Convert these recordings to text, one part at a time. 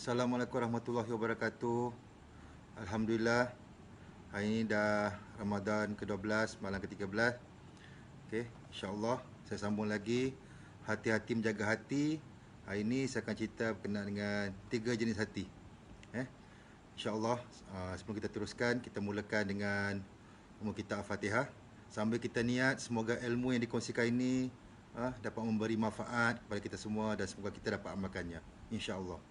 Assalamualaikum warahmatullahi wabarakatuh. Alhamdulillah, hari ini dah Ramadan ke-12, malam ke-13. Okey, insya-Allah saya sambung lagi hati-hati menjaga hati. Hari ini saya akan cerita berkenaan dengan 3 jenis hati. InsyaAllah, sebelum kita teruskan, kita mulakan dengan umur kita Al-Fatihah. Sambil kita niat, semoga ilmu yang dikongsikan ini dapat memberi manfaat kepada kita semua dan semoga kita dapat amalkannya, insya-Allah.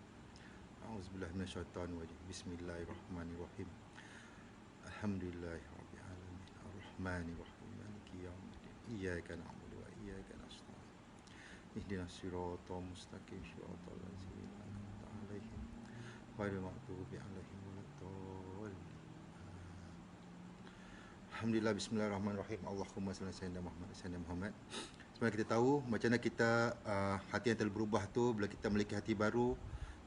A'udzubillahi minasyaitonirrajim. Bismillahirrahmanirrahim. Alhamdulillahirabbil alamin. Arrahmanirrahim. Maliki yaumiddin. Iyyaka na'budu wa iyyaka nasta'in. Ihdinas siratal mustaqim. Siratal ladzina an'amta 'alaihim ghairil maghdubi 'alaihim waladdallin. Alhamdulillah, bismillahirrahmanirrahim. Allahumma salli ala sayyidina Muhammad. Sebenarnya kita tahu macam mana kita hati yang telah berubah tu, bila kita memiliki hati baru,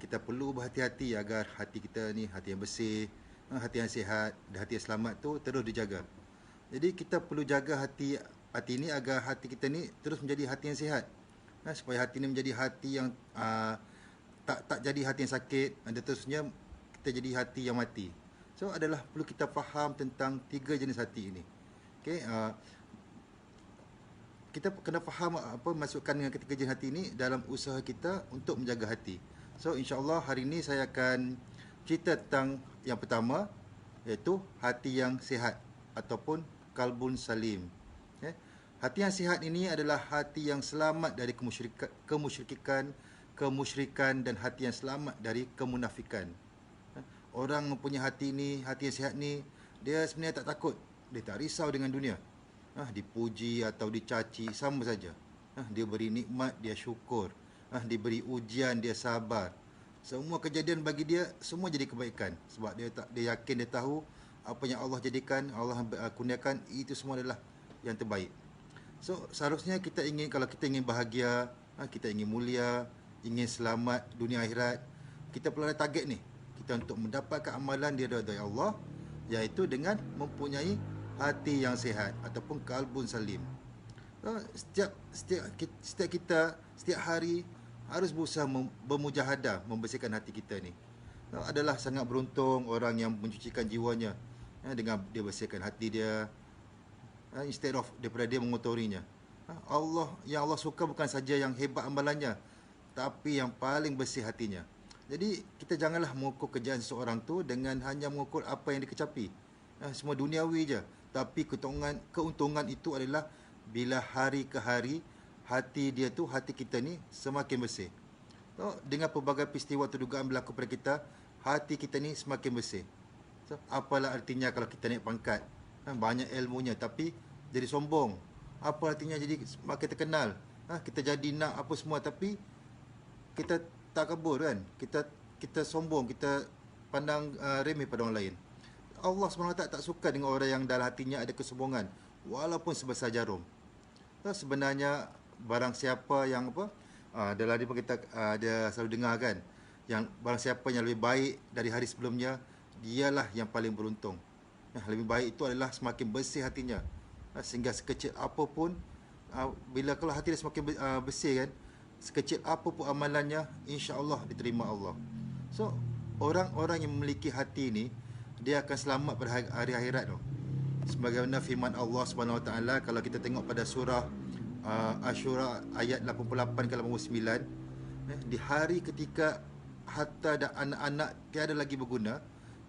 kita perlu berhati-hati agar hati kita ni hati yang bersih, hati yang sihat dan hati yang selamat tu terus dijaga. Jadi kita perlu jaga hati ini agar hati kita ni terus menjadi hati yang sihat. Supaya hati ni menjadi hati yang tak jadi hati yang sakit dan terusnya kita jadi hati yang mati. So adalah perlu kita faham tentang 3 jenis hati ini. Okey, kita kena faham apa masukkan dengan ketiga jenis hati ini dalam usaha kita untuk menjaga hati. So insya-Allah hari ini saya akan cerita tentang yang pertama, iaitu hati yang sihat ataupun qalbun salim. Hati yang sihat ini adalah hati yang selamat dari kemusyrikan dan hati yang selamat dari kemunafikan. Orang mempunyai hati ini, hati yang sihat ni, dia sebenarnya tak takut, dia tak risau dengan dunia. Dipuji atau dicaci sama saja. Dia beri nikmat, dia syukur. Diberi ujian, dia sabar. Semua kejadian bagi dia semua jadi kebaikan sebab dia yakin, dia tahu apa yang Allah jadikan, Allah kurniakan, itu semua adalah yang terbaik. So seharusnya kita ingin, kalau kita ingin bahagia, kita ingin mulia, ingin selamat dunia akhirat, kita perlu ada target ni. Kita untuk mendapatkan amalan diridai Allah, iaitu dengan mempunyai hati yang sihat ataupun qalbun salim. Setiap kita setiap hari harus berusaha bermujahadah membersihkan hati kita ni. Adalah sangat beruntung orang yang mencucikan jiwanya dengan dia bersihkan hati dia, instead of daripada dia mengotorinya. Yang Allah suka bukan saja yang hebat amalannya, tapi yang paling bersih hatinya. Jadi kita janganlah mengukur kerjaan seseorang tu dengan hanya mengukur apa yang dikecapi. Semua duniawi je. Tapi keuntungan itu adalah bila hari ke hari hati dia tu, hati kita ni semakin bersih. Dengan pelbagai peristiwa terdugaan berlaku pada kita, hati kita ni semakin bersih. So, apalah artinya kalau kita naik pangkat, banyak ilmunya tapi jadi sombong. Apa artinya jadi semakin terkenal, kita jadi nak apa semua tapi kita tak kabur kan. Kita sombong, kita pandang remeh pada orang lain. Allah SWT tak suka dengan orang yang dalam hatinya ada kesombongan walaupun sebesar jarum. Sebenarnya barang siapa yang dalam hadis kita ada selalu dengar kan, yang barang siapa yang lebih baik dari hari sebelumnya, dialah yang paling beruntung. Lebih baik itu adalah semakin bersih hatinya, sehingga sekecil apapun, bila kalau hati dia semakin bersih kan, sekecil apapun amalannya, insya-Allah diterima Allah. So orang-orang yang memiliki hati ini, dia akan selamat pada hari akhirat tu. Sebagaimana firman Allah Subhanahu Wa Taala, kalau kita tengok pada surah Asy-Syura ayat 88 ke 89, di hari ketika harta dan anak-anak tiada lagi berguna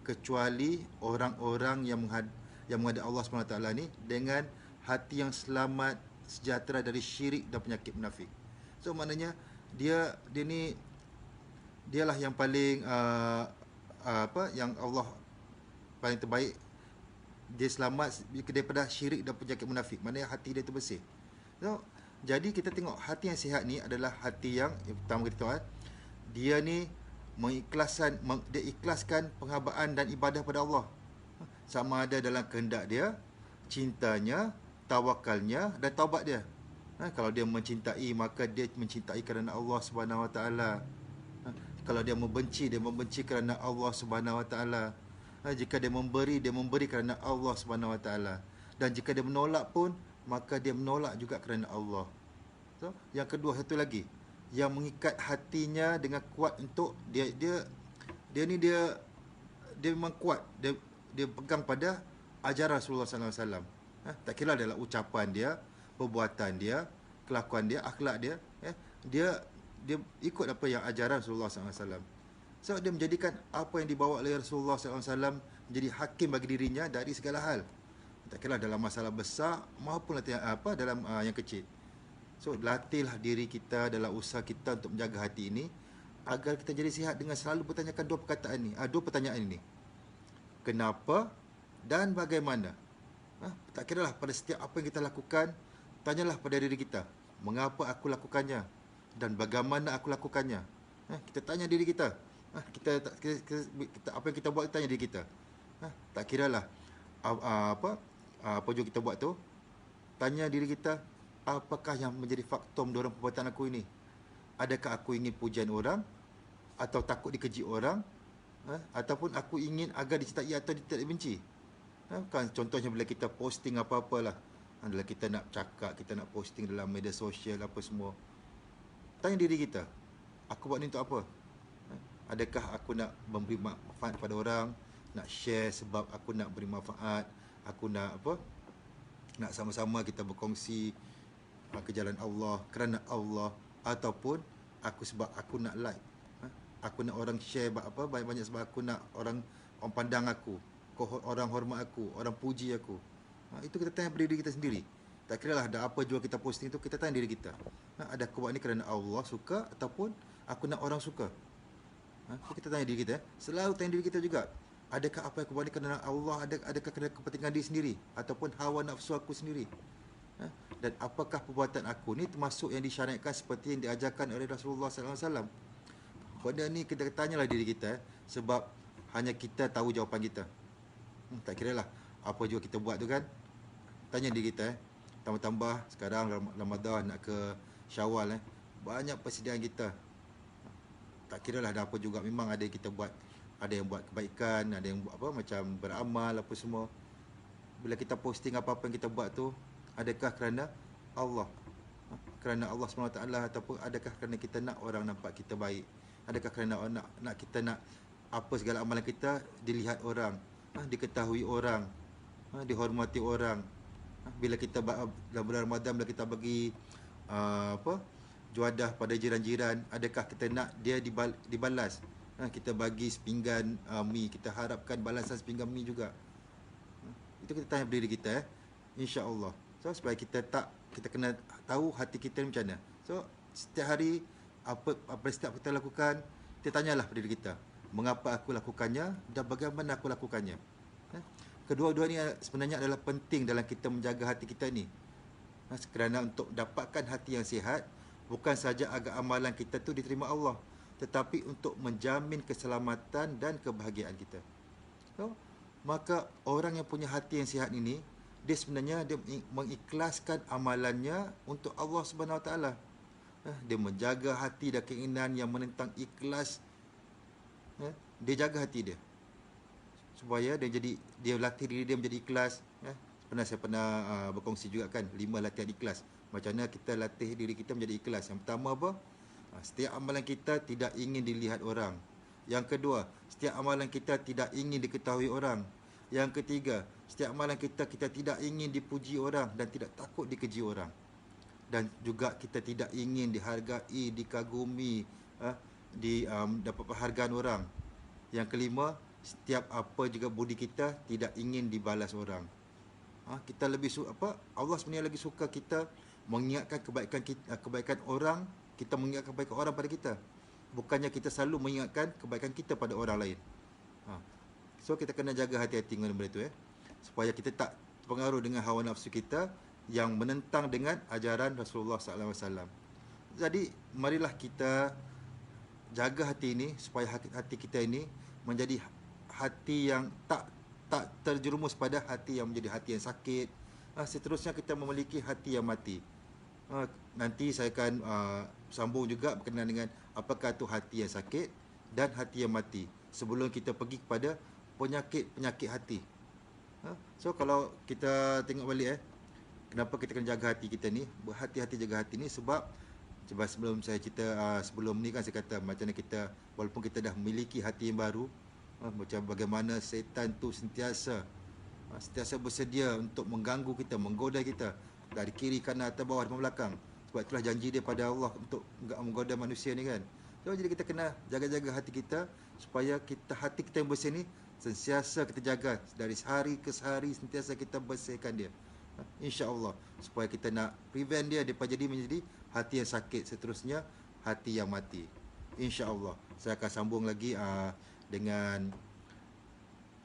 kecuali orang-orang yang menghadap Allah Subhanahu Wa Taala ni dengan hati yang selamat, sejahtera dari syirik dan penyakit munafik. So maknanya dialah yang paling yang Allah paling terbaik, dia selamat daripada syirik dan penyakit munafik. Maknanya hati dia tu bersih. So, jadi kita tengok hati yang sihat ni adalah hati yang pertama kita tahu, dia ni dia ikhlaskan penghambaan dan ibadah pada Allah, sama ada dalam kehendak dia, cintanya, tawakalnya dan taubat dia. Kalau dia mencintai, maka dia mencintai kerana Allah Subhanahu Wa Taala. Kalau dia membenci, dia membenci kerana Allah Subhanahu Wa Taala. Jika dia memberi kerana Allah Subhanahu Wa Taala. Dan jika dia menolak pun, maka dia menolak juga kerana Allah. So, yang kedua, satu lagi yang mengikat hatinya dengan kuat untuk dia dia ni dia memang kuat, dia pegang pada ajaran Rasulullah sallallahu alaihi wasallam. Tak kira adalah ucapan dia, perbuatan dia, kelakuan dia, akhlak dia, dia ikut apa yang ajaran Rasulullah sallallahu alaihi wasallam. So dia menjadikan apa yang dibawa oleh Rasulullah sallallahu alaihi wasallam menjadi hakim bagi dirinya dari segala hal. Tak kira dalam masalah besar maupun dalam yang kecil. So latihlah diri kita dalam usaha kita untuk menjaga hati ini agar kita jadi sihat dengan selalu bertanyakan dua pertanyaan ini. Kenapa dan bagaimana? Tak kiralah pada setiap apa yang kita lakukan, tanyalah pada diri kita, mengapa aku lakukannya dan bagaimana aku lakukannya. Kita tanya diri kita. Kita apa yang kita buat, tanya diri kita. Tak kiralah apa juga kita buat tu, tanya diri kita, apakah yang menjadi faktor mendorong perbuatan aku ini? Adakah aku ingin pujian orang, atau takut dikeji orang, ataupun aku ingin agar dicintai atau tidak dibenci? Kan contohnya bila kita posting apa-apalah, adalah kita nak cakap, kita nak posting dalam media sosial apa semua, tanya diri kita, aku buat ni untuk apa? Adakah aku nak memberi manfaat kepada orang, nak share sebab aku nak beri manfaat, aku nak nak sama-sama kita berkongsi ke jalan Allah, kerana Allah, ataupun aku sebab aku nak like, aku nak orang share banyak-banyak sebab aku nak orang pandang aku, orang hormat aku, orang puji aku. Itu kita tanya pada diri kita sendiri. Tak kira lah ada apa jua kita posting tu, kita tanya diri kita, ada aku buat ni kerana Allah suka ataupun aku nak orang suka. Kita tanya diri kita, selalu tanya diri kita juga, adakah apa yang aku buat ni kerana Allah, adakah kerana kepentingan diri sendiri ataupun hawa nafsu aku sendiri? Dan apakah perbuatan aku ni termasuk yang disyariatkan seperti yang diajarkan oleh Rasulullah sallallahu alaihi wasallam? Benda ni kita tanyalah diri kita, sebab hanya kita tahu jawapan kita. Tak kira lah apa juga kita buat tu kan, tanya diri kita. Tambah-tambah sekarang Ramadan nak ke Syawal, banyak persediaan kita. Tak kira lah ada apa juga, memang ada yang kita buat, ada yang buat kebaikan, ada yang buat macam beramal apa semua. Bila kita posting apa-apa yang kita buat tu, adakah kerana Allah, kerana Allah SWT, ataupun adakah kerana kita nak orang nampak kita baik? Adakah kerana nak kita nak apa segala amalan kita dilihat orang, diketahui orang, dihormati orang? Bila kita dalam bulan Ramadan, bila kita bagi juadah pada jiran-jiran, adakah kita nak dia dibalas? Kita bagi sepinggan mi, kita harapkan balasan sepinggan mi juga. Itu kita tanya diri kita, insya-Allah. So supaya kita kena tahu hati kita ni macam mana. So setiap hari apa setiap kita lakukan, kita tanyalah pada diri kita, mengapa aku lakukannya dan bagaimana aku lakukannya. Kedua-dua ni sebenarnya adalah penting dalam kita menjaga hati kita ni. Kerana untuk dapatkan hati yang sihat, bukan saja agar amalan kita tu diterima Allah, tetapi untuk menjamin keselamatan dan kebahagiaan kita. So, maka orang yang punya hati yang sihat ini, dia sebenarnya dia mengikhlaskan amalannya untuk Allah Subhanahu Wa Taala. Dia menjaga hati dan keinginan yang menentang ikhlas. Dia jaga hati dia supaya dia latih diri dia menjadi ikhlas. Saya pernah berkongsi juga kan, 5 latihan ikhlas. Macam mana kita latih diri kita menjadi ikhlas. Yang pertama apa? Setiap amalan kita tidak ingin dilihat orang. Yang kedua, setiap amalan kita tidak ingin diketahui orang. Yang ketiga, setiap amalan kita tidak ingin dipuji orang dan tidak takut dikeji orang. Dan juga kita tidak ingin dihargai, dikagumi, dapat penghargaan orang. Yang kelima, setiap apa juga budi kita tidak ingin dibalas orang. Kita lebih Allah sebenarnya lagi suka kita mengingatkan kebaikan orang, kita mengingatkan kebaikan orang pada kita. Bukannya kita selalu mengingatkan kebaikan kita pada orang lain. So kita kena jaga hati-hati dengan benda itu, supaya kita tak terpengaruh dengan hawa nafsu kita yang menentang dengan ajaran Rasulullah SAW. Jadi marilah kita jaga hati ini, supaya hati kita ini menjadi hati yang tak terjerumus pada hati yang menjadi hati yang sakit. Seterusnya kita memiliki hati yang mati. Nanti saya akan sambung juga berkenaan dengan apakah itu hati yang sakit dan hati yang mati, sebelum kita pergi kepada penyakit hati. So kalau kita tengok balik, kenapa kita kena jaga hati kita ni, berhati-hati jaga hati ni, sebab Sebab sebelum saya cerita, sebelum ni kan saya kata macam mana kita, walaupun kita dah memiliki hati yang baru, macam bagaimana syaitan tu sentiasa bersedia untuk mengganggu kita, menggoda kita dari kiri, kanan, atas, bawah, depan, belakang. Sebab itulah janji dia pada Allah untuk enggak menggoda manusia ni kan. So, jadi kita kena jaga-jaga hati kita supaya hati kita yang bersih ni sentiasa kita jaga dari sehari ke sehari, sentiasa kita bersihkan dia. InsyaAllah, supaya kita nak prevent dia daripada menjadi hati yang sakit, seterusnya hati yang mati. InsyaAllah. Saya akan sambung lagi dengan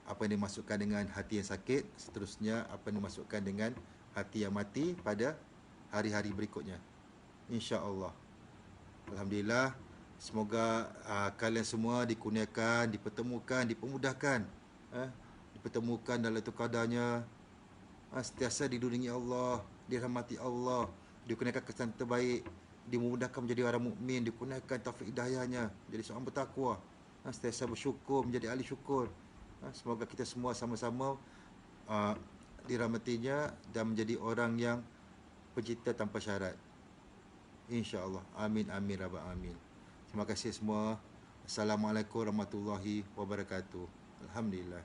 apa yang dimasukkan dengan hati yang sakit, seterusnya apa yang dimasukkan dengan hati yang mati pada hari-hari berikutnya. InsyaAllah. Alhamdulillah. Semoga kalian semua dikurniakan, dipertemukan, dipermudahkan, dipertemukan dalam itu kadarnya, sentiasa dilindungi Allah, dirahmati Allah, dikurniakan kesan terbaik, dimudahkan menjadi orang mukmin, dikurniakan taufik hidayahnya, jadi seorang bertakwa, sentiasa bersyukur, menjadi ahli syukur. Semoga kita semua sama-sama dirahmatinya dan menjadi orang yang pencinta tanpa syarat. InsyaAllah. Amin, amin, rabbal alamin. Terima kasih semua. Assalamualaikum warahmatullahi wabarakatuh. Alhamdulillah.